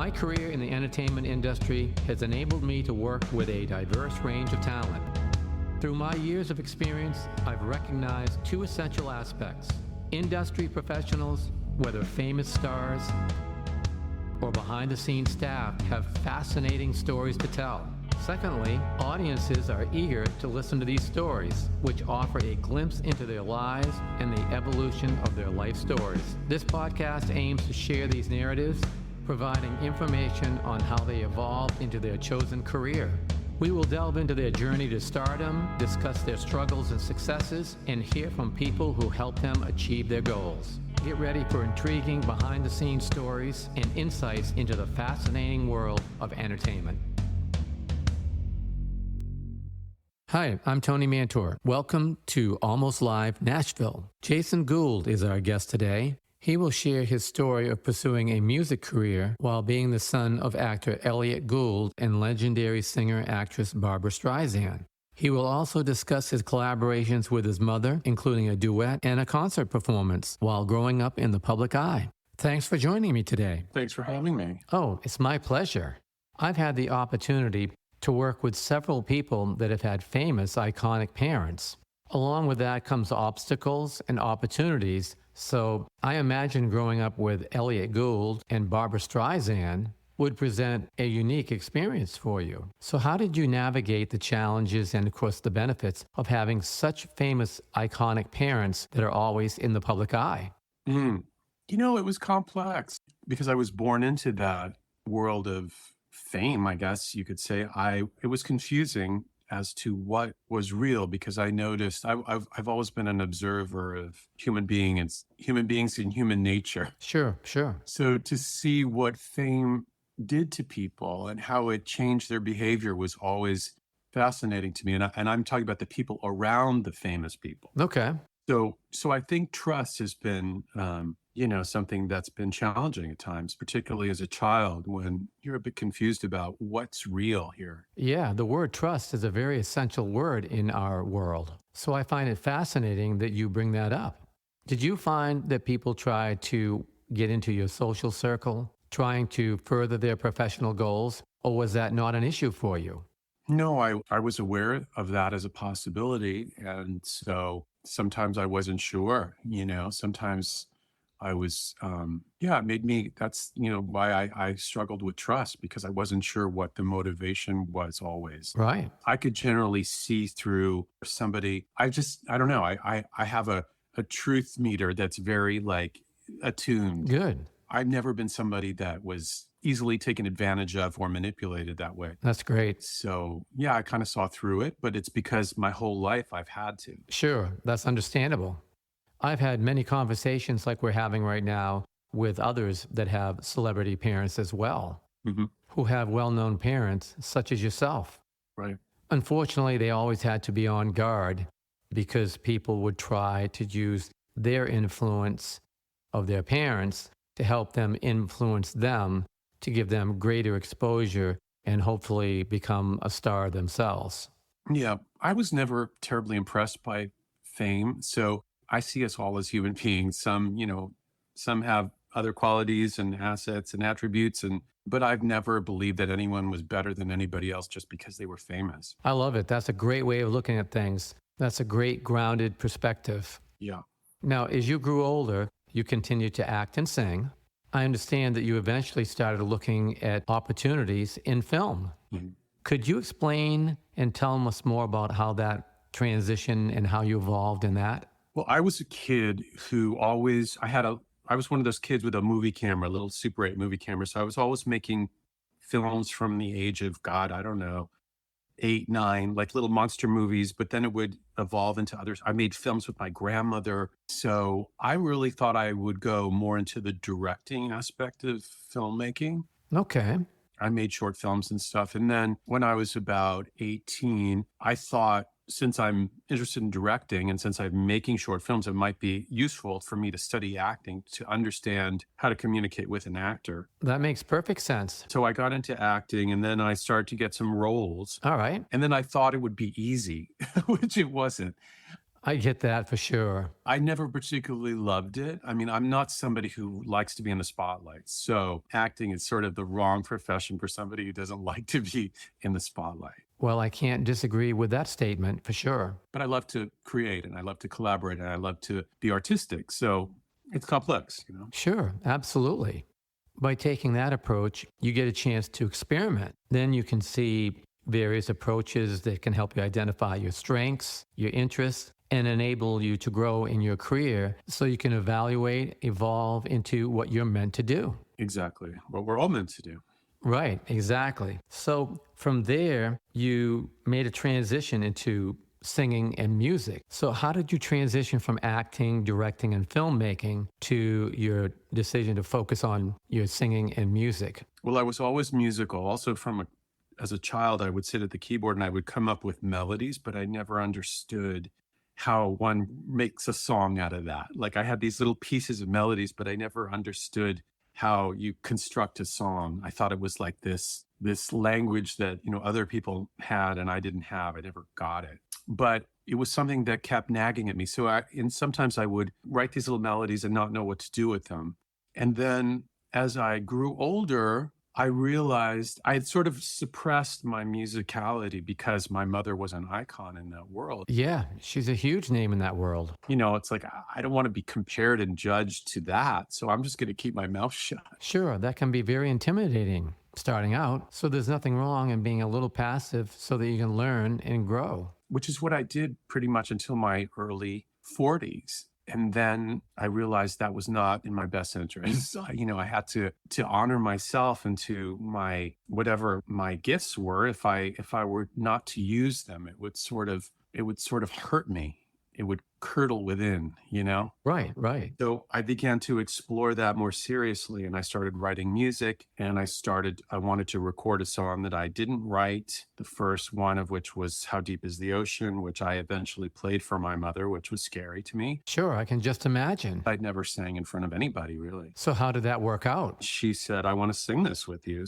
My career in the entertainment industry has enabled me to work with a diverse range of talent. Through my years of experience, I've recognized two essential aspects. Industry professionals, whether famous stars or behind-the-scenes staff, have fascinating stories to tell. Secondly, audiences are eager to listen to these stories, which offer a glimpse into their lives and the evolution of their life stories. This podcast aims to share these narratives, providing information on how they evolved into their chosen career. We will delve into their journey to stardom, discuss their struggles and successes, and hear from people who helped them achieve their goals. Get ready for intriguing behind-the-scenes stories and insights into the fascinating world of entertainment. Hi, I'm Tony Mantor. Welcome to Almost Live Nashville. Jason Gould is our guest today. He will share his story of pursuing a music career while being the son of actor Elliot Gould and legendary singer-actress Barbra Streisand. He will also discuss his collaborations with his mother, including a duet and a concert performance while growing up in the public eye. Thanks for joining me today. Thanks for having me. Oh, it's my pleasure. I've had the opportunity to work with several people that have had famous, iconic parents. Along with that comes obstacles and opportunities. So I imagine growing up with Elliot Gould and Barbra Streisand would present a unique experience for you. So how did you navigate the challenges and, of course, the benefits of having such famous, iconic parents that are always in the public eye? You know, it was complex because I was born into that world of fame, I guess you could say. It was confusing as to what was real because I noticed I've always been an observer of human beings and human nature. Sure. So to see what fame did to people and how it changed their behavior was always fascinating to me. And I'm talking about the people around the famous people. Okay. So I think trust has been, something that's been challenging at times, particularly as a child when you're a bit confused about what's real here. Yeah, the word trust is a very essential word in our world. So I find it fascinating that you bring that up. Did you find that people try to get into your social circle, trying to further their professional goals, or was that not an issue for you? No, I was aware of that as a possibility. And so sometimes I wasn't sure, sometimes I was, it made me, that's, why I struggled with trust because I wasn't sure what the motivation was always. Right. I could generally see through somebody. I don't know. I have a truth meter that's very attuned. Good. I've never been somebody that was easily taken advantage of or manipulated that way. That's great. So, I kind of saw through it, but it's because my whole life I've had to. Sure, that's understandable. I've had many conversations like we're having right now with others that have celebrity parents as well, who have well-known parents, such as yourself. Right. Unfortunately, they always had to be on guard because people would try to use their influence of their parents to help them influence them, to give them greater exposure and hopefully become a star themselves. Yeah, I was never terribly impressed by fame. So I see us all as human beings. Some have other qualities and assets and attributes, but I've never believed that anyone was better than anybody else just because they were famous. I love it. That's a great way of looking at things. That's a great grounded perspective. Yeah. Now, as you grew older, you continued to act and sing. I understand that you eventually started looking at opportunities in film. Could you explain and tell us more about how that transition and how you evolved in that? Well, I was a kid who I was one of those kids with a movie camera, a little Super 8 movie camera. So I was always making films from the age of, God, I don't know, 8, 9, like little monster movies, but then it would evolve into others. I made films with my grandmother. So I really thought I would go more into the directing aspect of filmmaking. Okay. I made short films and stuff. And then when I was about 18, I thought, since I'm interested in directing and since I'm making short films, it might be useful for me to study acting to understand how to communicate with an actor. That makes perfect sense. So I got into acting and then I started to get some roles. All right. And then I thought it would be easy, which it wasn't. I get that for sure. I never particularly loved it. I mean, I'm not somebody who likes to be in the spotlight. So acting is sort of the wrong profession for somebody who doesn't like to be in the spotlight. Well, I can't disagree with that statement for sure. But I love to create and I love to collaborate and I love to be artistic. So it's complex, you know? Sure, absolutely. By taking that approach, you get a chance to experiment. Then you can see various approaches that can help you identify your strengths, your interests, and enable you to grow in your career so you can evaluate, evolve into what you're meant to do. Exactly. What we're all meant to do. Right, exactly. So from there, you made a transition into singing and music. So how did you transition from acting, directing, and filmmaking to your decision to focus on your singing and music? Well, I was always musical. Also, as a child, I would sit at the keyboard and I would come up with melodies, but I never understood how one makes a song out of that. Like I had these little pieces of melodies, but I never understood how you construct a song. I thought it was like this language that, you know, other people had and I didn't have. I never got it. But it was something that kept nagging at me. So sometimes I would write these little melodies and not know what to do with them. And then as I grew older, I realized I had sort of suppressed my musicality because my mother was an icon in that world. Yeah, she's a huge name in that world. You know, it's like, I don't want to be compared and judged to that. So I'm just going to keep my mouth shut. Sure, that can be very intimidating starting out. So there's nothing wrong in being a little passive so that you can learn and grow. Which is what I did pretty much until my early 40s. And then I realized that was not in my best interest. You know, I had to honor myself and to my whatever my gifts were. If I were not to use them, it would sort of hurt me. It would curdle within, you know? Right, right. So I began to explore that more seriously and I started writing music and I wanted to record a song that I didn't write. The first one of which was How Deep is the Ocean, which I eventually played for my mother, which was scary to me. Sure, I can just imagine. I'd never sang in front of anybody really. So how did that work out? She said, I want to sing this with you.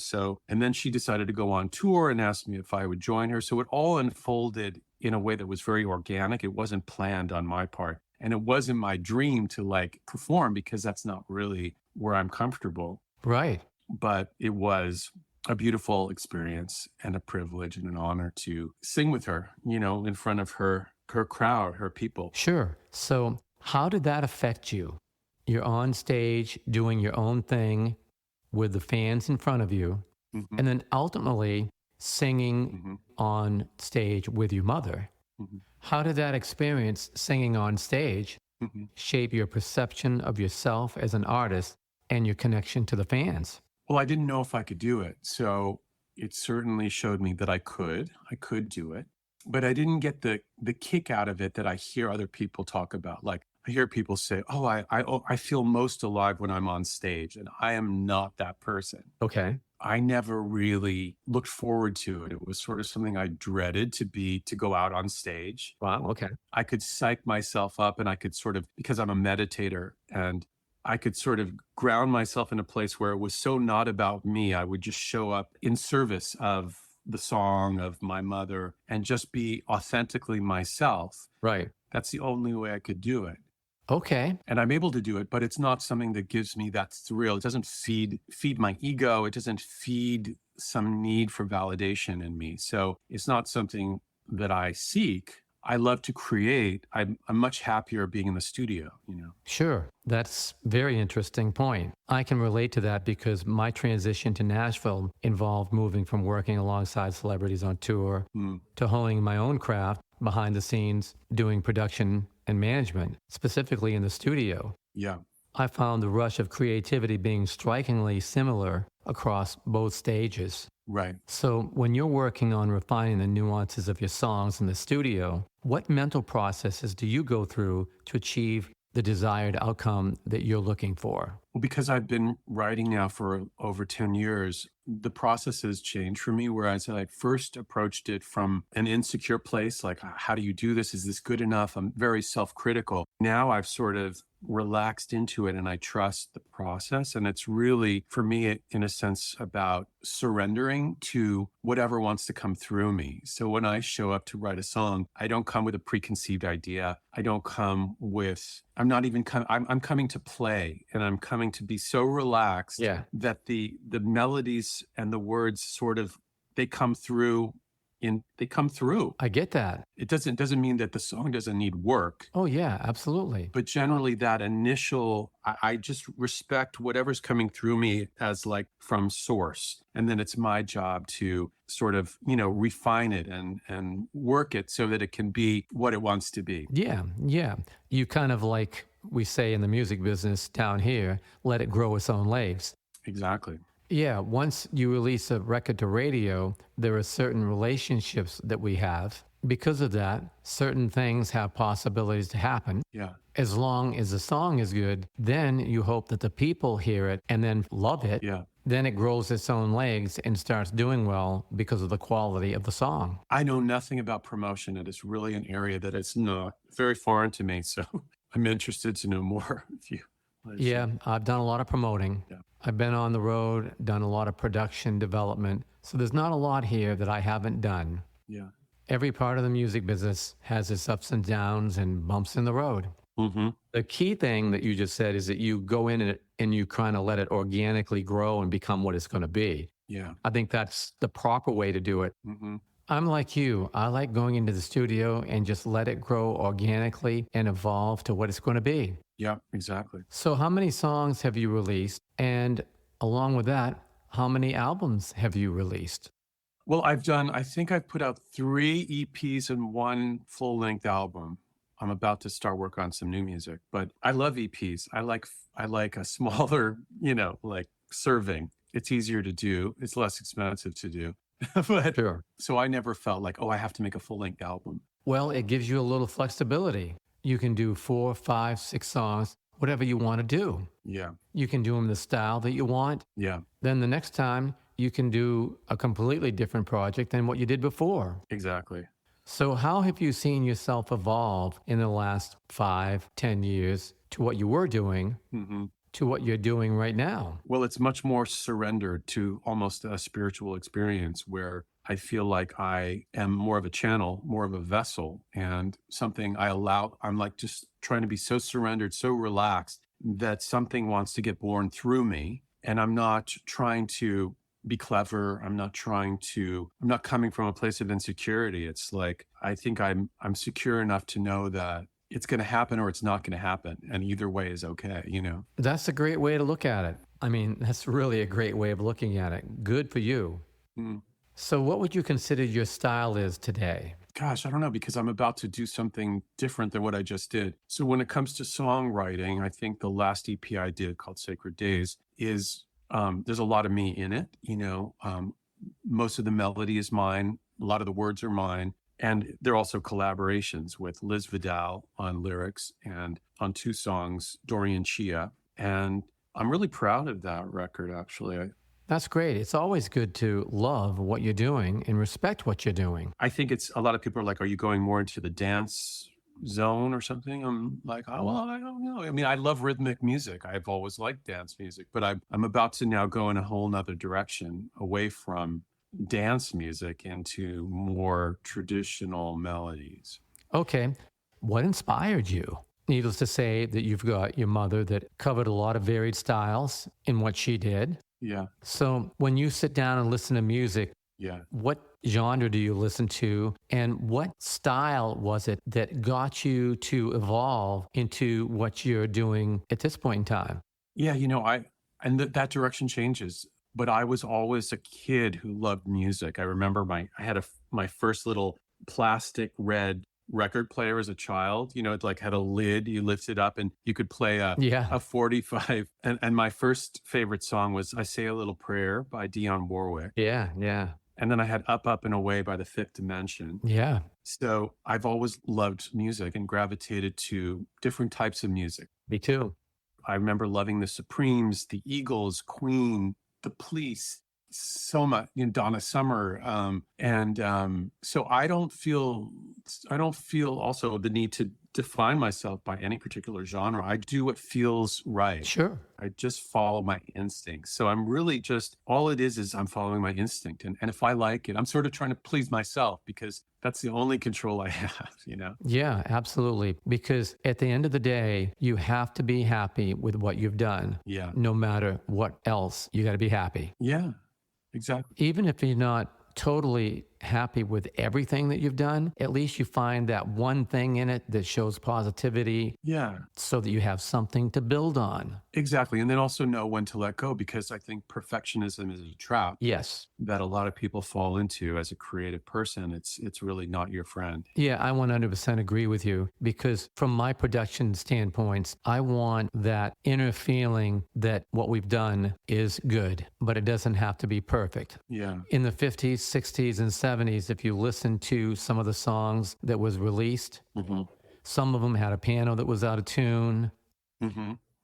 And then she decided to go on tour and asked me if I would join her. So it all unfolded in a way that was very organic. It wasn't planned on my part. And it wasn't my dream to like perform because that's not really where I'm comfortable. Right. But it was a beautiful experience and a privilege and an honor to sing with her, you know, in front of her crowd, her people. Sure. So how did that affect you? You're on stage doing your own thing with the fans in front of you, Mm-hmm. and then ultimately singing Mm-hmm. on stage with your mother. Mm-hmm. How did that experience singing on stage Mm-hmm. shape your perception of yourself as an artist and your connection to the fans? Well, I didn't know if I could do it. So it certainly showed me that I could do it, but I didn't get the kick out of it that I hear other people talk about. Like I hear people say, oh, I feel most alive when I'm on stage. And I am not that person. Okay. I never really looked forward to it. It was sort of something I dreaded to go out on stage. Wow. Okay. I could psych myself up and I could sort of, because I'm a meditator and I could sort of ground myself in a place where it was so not about me. I would just show up in service of the song of my mother and just be authentically myself. Right. That's the only way I could do it. Okay. And I'm able to do it, but it's not something that gives me that thrill. It doesn't feed my ego. It doesn't feed some need for validation in me. So it's not something that I seek. I love to create. I'm much happier being in the studio, you know? Sure. That's a very interesting point. I can relate to that because my transition to Nashville involved moving from working alongside celebrities on tour to honing my own craft behind the scenes, doing production and management, specifically in the studio. Yeah. I found the rush of creativity being strikingly similar across both stages. Right. So when you're working on refining the nuances of your songs in the studio, what mental processes do you go through to achieve the desired outcome that you're looking for? Well, because I've been writing now for over 10 years, the process has changed for me, whereas I first approached it from an insecure place, like, how do you do this? Is this good enough? I'm very self-critical. Now I've sort of relaxed into it and I trust the process. And it's really, for me, in a sense, about surrendering to whatever wants to come through me. So when I show up to write a song, I don't come with a preconceived idea. I don't come with, I'm not even coming, I'm coming to play, and I'm coming to be so relaxed that the melodies and the words sort of, they come through. They come through. I get that. It doesn't mean that the song doesn't need work. Oh, yeah, absolutely. But generally that initial, I just respect whatever's coming through me as like from source. And then it's my job to sort of, refine it and work it so that it can be what it wants to be. Yeah, yeah. You kind of, like we say in the music business down here, let it grow its own legs. Exactly. Yeah, once you release a record to radio, there are certain relationships that we have. Because of that, certain things have possibilities to happen. Yeah. As long as the song is good, then you hope that the people hear it and then love it. Yeah. Then it grows its own legs and starts doing well because of the quality of the song. I know nothing about promotion. It is really an area that is not very foreign to me. So I'm interested to know more if you. Yeah, I've done a lot of promoting. Yeah. I've been on the road, done a lot of production development. So there's not a lot here that I haven't done. Yeah. Every part of the music business has its ups and downs and bumps in the road. Mm-hmm. The key thing that you just said is that you go in it and you kind of let it organically grow and become what it's going to be. Yeah. I think that's the proper way to do it. Mm-hmm. I'm like you. I like going into the studio and just let it grow organically and evolve to what it's going to be. Yeah, exactly. So how many songs have you released? And along with that, how many albums have you released? Well, I think I've put out 3 EPs and 1 full-length album. I'm about to start work on some new music, but I love EPs. I like a smaller, like serving. It's easier to do. It's less expensive to do. But, Sure. So I never felt like, I have to make a full-length album. Well, it gives you a little flexibility. You can do 4, 5, 6 songs, whatever you want to do. Yeah. You can do them the style that you want. Yeah. Then the next time you can do a completely different project than what you did before. Exactly. So how have you seen yourself evolve in the last 5, 10 years to what you were doing to what you're doing right now? Well, it's much more surrendered to almost a spiritual experience where I feel like I am more of a channel, more of a vessel, and something I'm like just trying to be so surrendered, so relaxed that something wants to get born through me. And I'm not trying to be clever. I'm not coming from a place of insecurity. It's like, I think I'm secure enough to know that it's going to happen or it's not going to happen. And either way is okay, That's a great way to look at it. I mean, that's really a great way of looking at it. Good for you. Mm. So what would you consider your style is today? Gosh, I don't know, because I'm about to do something different than what I just did. So when it comes to songwriting, I think the last EP I did called Sacred Days is, there's a lot of me in it. Most of the melody is mine. A lot of the words are mine. And they're also collaborations with Liz Vidal on lyrics and on 2 songs, Dorian Chia. And I'm really proud of that record, actually. That's great. It's always good to love what you're doing and respect what you're doing. I think a lot of people are like, are you going more into the dance zone or something? I'm like, well, I don't know. I mean, I love rhythmic music. I've always liked dance music, but I'm about to now go in a whole nother direction away from dance music into more traditional melodies. Okay. What inspired you? Needless to say that you've got your mother that covered a lot of varied styles in what she did. Yeah. So when you sit down and listen to music, Yeah. what genre do you listen to? And what style was it that got you to evolve into what you're doing at this point in time? Yeah. That direction changes. But I was always a kid who loved music. I remember I had my first little plastic red record player as a child. It like had a lid. You lift it up and you could play a 45. And my first favorite song was I Say a Little Prayer by Dionne Warwick. Yeah, yeah. And then I had Up, Up and Away by The Fifth Dimension. Yeah. So I've always loved music and gravitated to different types of music. Me too. I remember loving the Supremes, the Eagles, Queen, the Police, so much, Donna Summer. So I don't feel also the need define myself by any particular genre. I do what feels right. Sure. I just follow my instincts. So I'm really just, all it is I'm following my instinct. And if I like it, I'm sort of trying to please myself because that's the only control I have, you know? Yeah, absolutely. Because at the end of the day, you have to be happy with what you've done. Yeah. No matter what else, you got to be happy. Yeah, exactly. Even if you're not totally happy with everything that you've done, at least you find that one thing in it that shows positivity. Yeah. So that you have something to build on. Exactly. And then also know when to let go, because I think perfectionism is a trap. Yes. That a lot of people fall into as a creative person. It's really not your friend. Yeah, I 100% agree with you because from my production standpoints, I want that inner feeling that what we've done is good, but it doesn't have to be perfect. Yeah. In the 50s, 60s, and 70s, if you listen to some of the songs that was released, some of them had a piano that was out of tune,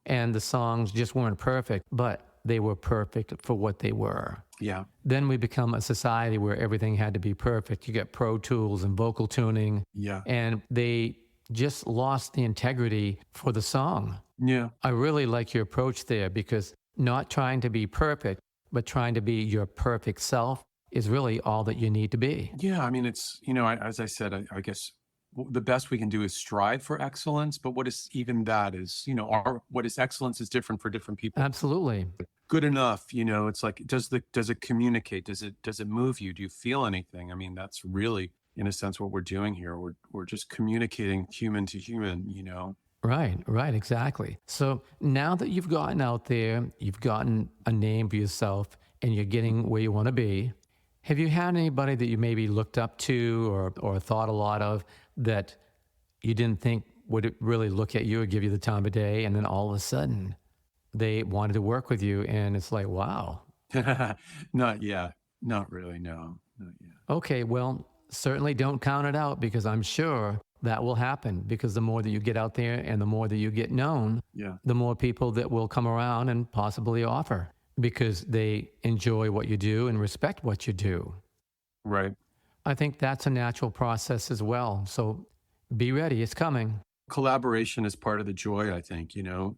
and the songs just weren't perfect, but they were perfect for what they were. Yeah. Then we become a society where everything had to be perfect. You get Pro Tools and vocal tuning. Yeah. And they just lost the integrity for the song. Yeah. I really like your approach there because not trying to be perfect, but trying to be your perfect self is really all that you need to be. Yeah. I mean, it's, you know, as I said, I guess the best we can do is strive for excellence. But what is even that is, you know, what is excellence is different for different people. Absolutely. Good enough, you know, it's like, does it communicate? Does it move you? Do you feel anything? I mean, that's really, in a sense, what we're doing here. We're just communicating human to human, you know? Right, exactly. So now that you've gotten out there, you've gotten a name for yourself and you're getting where you want to be, have you had anybody that you maybe looked up to or thought a lot of that you didn't think would really look at you or give you the time of day, and then all of a sudden they wanted to work with you and it's like, wow. Not yet. Not really, no. Not yet. Okay, well, certainly don't count it out because I'm sure that will happen because the more that you get out there and the more that you get known, the more people that will come around and possibly offer because they enjoy what you do and respect what you do. Right. I think that's a natural process as well. So be ready, it's coming. Collaboration is part of the joy, I think, you know,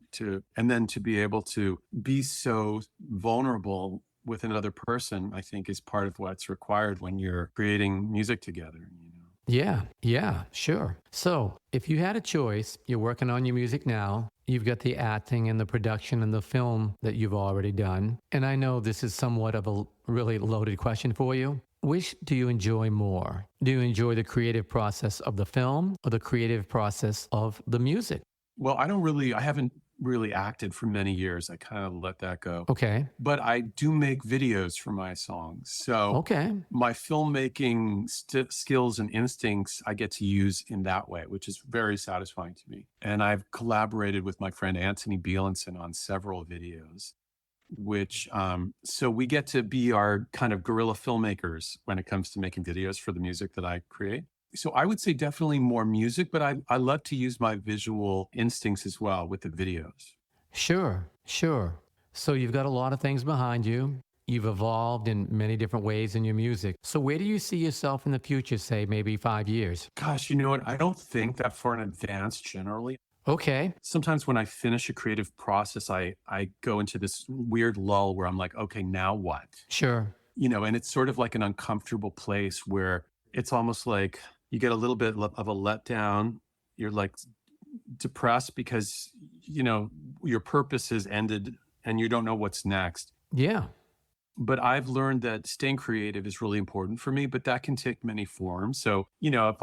and then to be able to be so vulnerable with another person, I think is part of what's required when you're creating music together, you know. Yeah, sure. So if you had a choice, you're working on your music now, you've got the acting and the production and the film that you've already done. And I know this is somewhat of a really loaded question for you. Which do you enjoy more? Do you enjoy the creative process of the film or the creative process of the music? Well, I haven't really acted for many years. I kind of let that go. Okay. But I do make videos for my songs. So my filmmaking skills and instincts I get to use in that way, which is very satisfying to me. And I've collaborated with my friend Anthony Bielenson on several videos, which so we get to be our kind of guerrilla filmmakers when it comes to making videos for the music that I create. So I would say definitely more music, but I love to use my visual instincts as well with the videos. Sure. So you've got a lot of things behind you. You've evolved in many different ways in your music. So where do you see yourself in the future, say maybe 5 years? Gosh, you know what? I don't think that far in advance generally. Okay. Sometimes when I finish a creative process, I go into this weird lull where I'm like, okay, now what? Sure. You know, and it's sort of like an uncomfortable place where it's almost like you get a little bit of a letdown. You're like depressed because, you know, your purpose has ended and you don't know what's next. Yeah. But I've learned that staying creative is really important for me, but that can take many forms. So, you know, if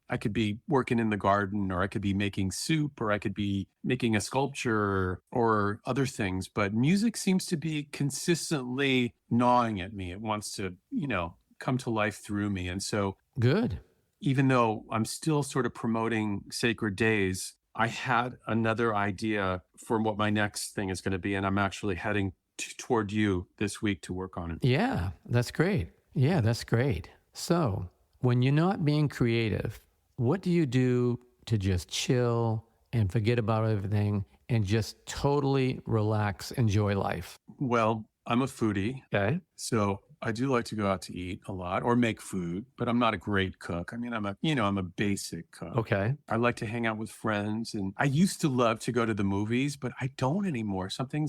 I could be working in the garden, or I could be making soup, or I could be making a sculpture or other things. But music seems to be consistently gnawing at me. It wants to, you know, come to life through me. And so good. Even though I'm still sort of promoting Sacred Days, I had another idea for what my next thing is going to be. And I'm actually heading toward you this week to work on it. Yeah, that's great. So when you're not being creative, what do you do to just chill and forget about everything and just totally relax, enjoy life? Well, I'm a foodie. Okay. So I do like to go out to eat a lot or make food, but I'm not a great cook. I mean, I'm a basic cook. Okay. I like to hang out with friends, and I used to love to go to the movies, but I don't anymore. Something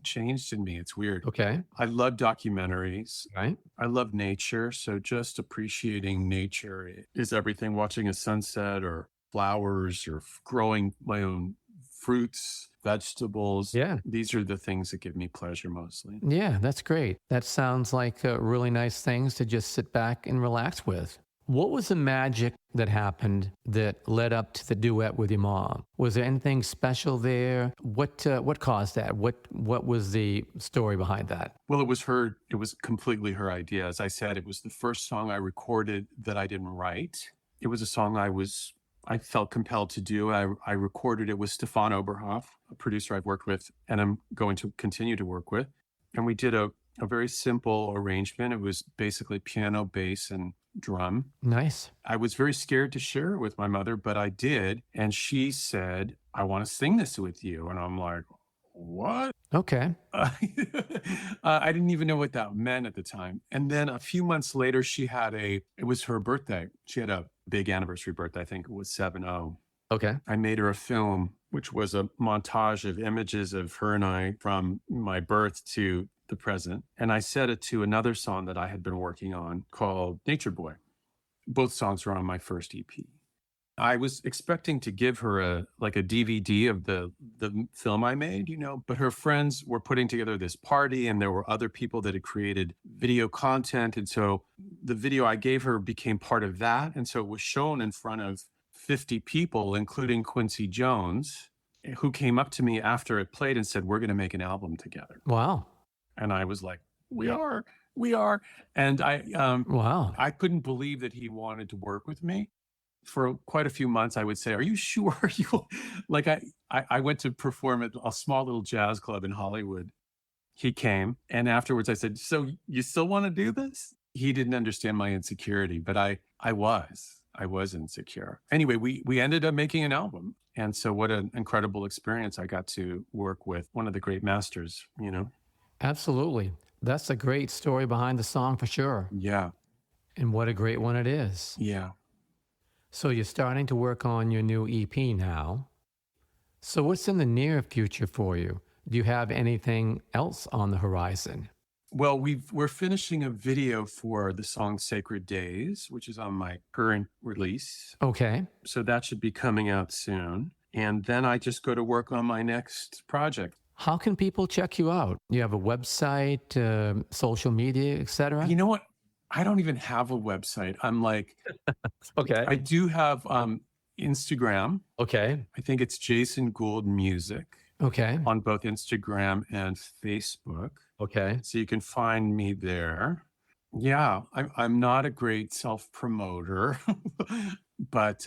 changed in me. It's weird. Okay. I love documentaries. Right. I love nature, so just appreciating nature is everything. Watching a sunset or flowers or growing my own fruits, vegetables. Yeah. These are the things that give me pleasure mostly. Yeah, that's great. That sounds like really nice things to just sit back and relax with. What was the magic that happened that led up to the duet with your mom? Was there anything special there? What caused that? What was the story behind that? Well, it was completely her idea. As I said, it was the first song I recorded that I didn't write. It was a song I felt compelled to do. I recorded it with Stefan Oberhoff, a producer I've worked with and I'm going to continue to work with. And we did a very simple arrangement. It was basically piano, bass, and drum. Nice. I was very scared to share it with my mother, but I did. And she said, I want to sing this with you. And I'm like, what? Okay. I didn't even know what that meant at the time. And then a few months later, it was her birthday. She had a big anniversary birthday. I think it was 7-0. Okay. I made her a film, which was a montage of images of her and I from my birth to the present. And I set it to another song that I had been working on called Nature Boy. Both songs were on my first EP. I was expecting to give her a DVD of the film I made, but her friends were putting together this party and there were other people that had created video content. And so the video I gave her became part of that. And so it was shown in front of 50 people, including Quincy Jones, who came up to me after it played and said, we're going to make an album together. Wow. And I was like, we are. And Wow. I couldn't believe that he wanted to work with me. For quite a few months, I would say, are you sure? I went to perform at a small little jazz club in Hollywood. He came, and afterwards I said, so you still want to do this? He didn't understand my insecurity, but I was insecure. Anyway, we ended up making an album. And so what an incredible experience. I got to work with one of the great masters, Absolutely. That's a great story behind the song for sure. Yeah. And what a great one it is. Yeah. So you're starting to work on your new EP now. So what's in the near future for you? Do you have anything else on the horizon? Well, we're finishing a video for the song Sacred Days, which is on my current release. Okay. So that should be coming out soon. And then I just go to work on my next project. How can people check you out? You have a website, social media, etc.? You know what? I don't even have a website. I'm like, Okay. I do have Instagram. Okay. I think it's Jason Gould Music Okay. on both Instagram and Facebook. Okay. So you can find me there. Yeah, I'm not a great self-promoter, but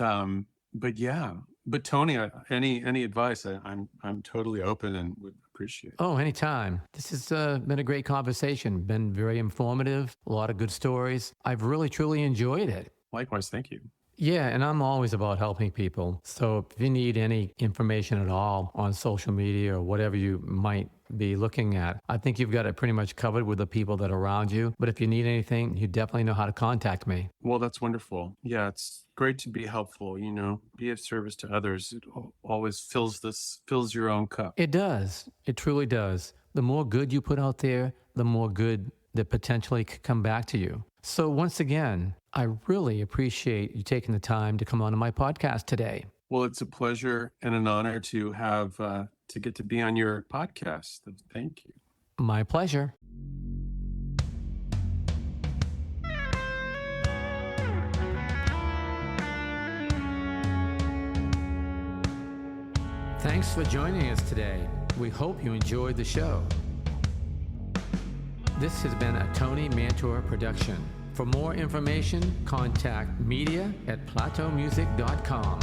yeah. But Tony, any advice? I'm totally open and would appreciate it. Oh, anytime. This has been a great conversation. Been very informative. A lot of good stories. I've really, truly enjoyed it. Likewise, thank you. Yeah, and I'm always about helping people. So if you need any information at all on social media or whatever you might be looking at, I think you've got it pretty much covered with the people that are around you. But if you need anything, you definitely know how to contact me. Well, that's wonderful. Yeah, it's great to be helpful, be of service to others. It always fills your own cup. It does. It truly does. The more good you put out there, the more good that potentially could come back to you. So once again, I really appreciate you taking the time to come on to my podcast today. Well, it's a pleasure and an honor to have to get to be on your podcast. Thank you. My pleasure. Thanks for joining us today. We hope you enjoyed the show. This has been a Tony Mantor production. For more information, contact media@plateaumusic.com.